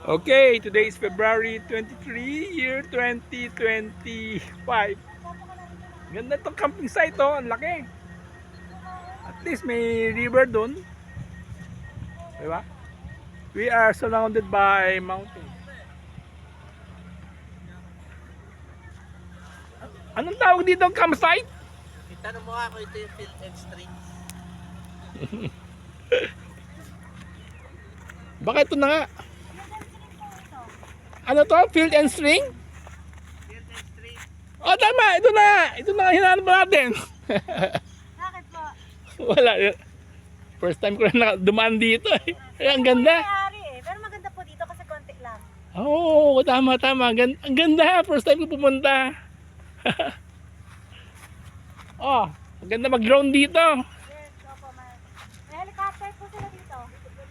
Okay, today is February 23, year 2025. Ganda itong camping site, oh. Ang laki. At least may river dun. Diba? We are surrounded by mountains. Anong tawag dito ang campsite? Itanong mo ako, ito yung Field and Stream. Baka ito na nga. Ano to? Field and String? Field and Stream. Oh, tama. Ito na. Ito na hinahanap natin. Bakit po? Wala. First time ko na dumaan dito. Eh, ang ganda. May-ari eh. Pero maganda po dito kasi konti lang. Oo, tama. Ang ganda. First time ko pumunta. Oh, ang ganda mag-drone dito. Yes, opo. May helicopter po sila dito.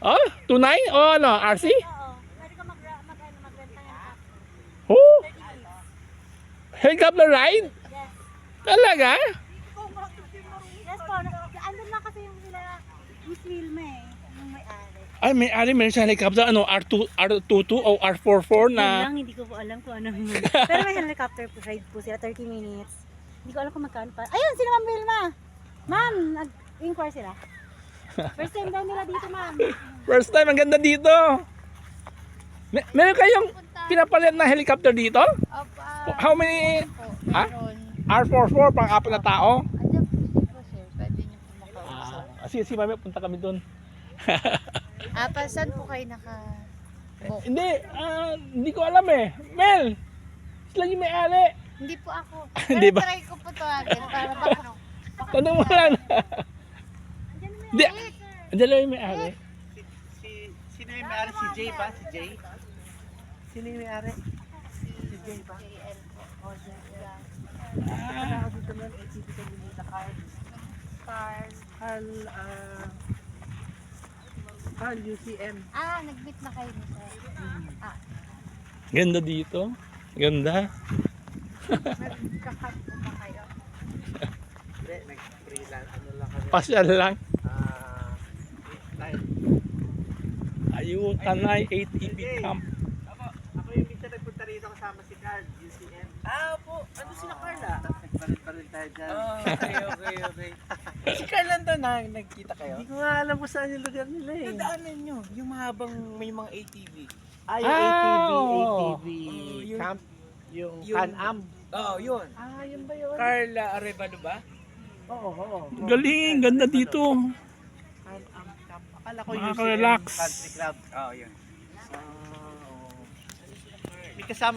Oh, tunay? Oh, ano? RC? Oo. Pwede ka magrenta yan. Oh, 30 minutes. helicopter ride? Yes. Talaga? Yes po. Andun lang kasi yung sila yung film eh. Yung may-ari. Ay, may-ari meron siya helicopter. Ano, R22 o R44 Yun na... lang, hindi ko po alam kung ano yun. Pero may helicopter po ride po sila, 30 minutes. Hindi ko alam kung magkano pa. Ayun, sila Ma'am Vilma. Ma'am, nag-inquire sila. First time daw nila dito, ma'am. First time, ang ganda dito. Meron kayong pinapalit na helicopter dito? How many? Ha? R44, pang-apat na tao? Andiyan po sir, pwede niyo po makausap. Sige, mami, punta kami doon. Saan po kayo naka-book? Hindi ko alam eh. Mel, sila yung may-ari. Hindi po ako. Hindi Pero ba? try ko po tawagin para baka Tanong mo lang. Hindi. Andiyan lang yung may-ari. Sino yung may-ari? Si Jay ba? Si Jay? Sino yung may-ari? Si Jay ba? JL po. Oh, Jay. Wala ako dito nun. ATV ka binita. Carl UCM. Nag-meet na kayo ni sir. Ganda dito. Ganda. Nagkakat po ba kayo? Hindi, nag-freelance. Ano lang kami? Pasyal lang. Time. Ayun, Tanay ATV camp. Ako yung minsan nagpunta rito kasama si Carl, UCM. Po. Ano sila Carl Nagpalit tayo dyan. Okay. Si Carlan to na nagkita kayo? Hindi ko nga alam kung saan yung lugar nila eh. Nadaanan nyo, yung mahabang may mga ATV. Yung ATV yung- camp. Yung yung- Can-Am. Oo, yun. Yun ba yun? Carla Arevalo ba? Oo. Galing, ganda dito. Can-Am camp. Akala ko Makaka-relax. UCM Country Club. Oo, yun. May kasama